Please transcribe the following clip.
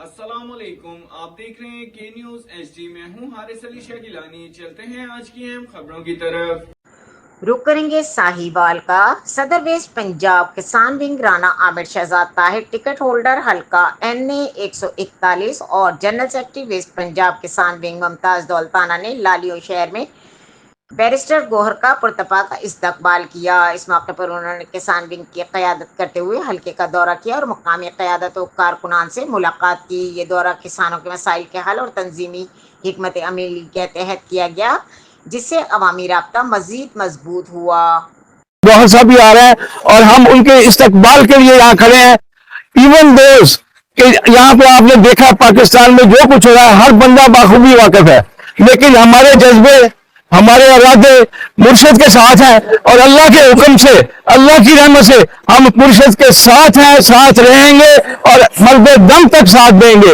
अस्सलामुअलैकुम, आप देख रहे हैं के न्यूज HD। मैं हूं हारिस अली शाह गिलानी। चलते हैं आज की अहम खबरों की तरफ। रुक करेंगे साहिवाल का। सदर वेस्ट पंजाब किसान wing Rana Aamir Shahzad Tahir ticket holder हल्का NA 141 और जनरल सेक्रेटरी वेस्ट पंजाब किसान विंग मुमताज दौलताना ने लालियो शहर में बैरिस्टर गोहर का पुरतपा का इस्तकबाल किया। इस मौके पर उन्होंने किसान विंग की क़यादत करते हुए हल्के का दौरा किया और मुकामी क़यादत और कारकुनान से मुलाकात की। ये दौरा किसानों के मसाइल के हल और तंजीमी हिकमत अमली के तहत किया गया, जिससे अवामी राब्ता मजीद मजबूत हुआ। गौहर साहब भी आ रहे हैं और हम उनके इस्तकबाल के लिए यहाँ खड़े हैं। इवन दोस्त कि यहाँ पे आपने देखा पाकिस्तान में जो कुछ हो रहा है, हर बंदा बाखूबी वाकिफ है, लेकिन हमारे जज्बे, हमारे इरादे मुर्शिद के साथ हैं और अल्लाह के हुक्म से, अल्लाह की रहमत से हम मुर्शिद के साथ हैं, साथ रहेंगे और मर्दे दम तक साथ देंगे।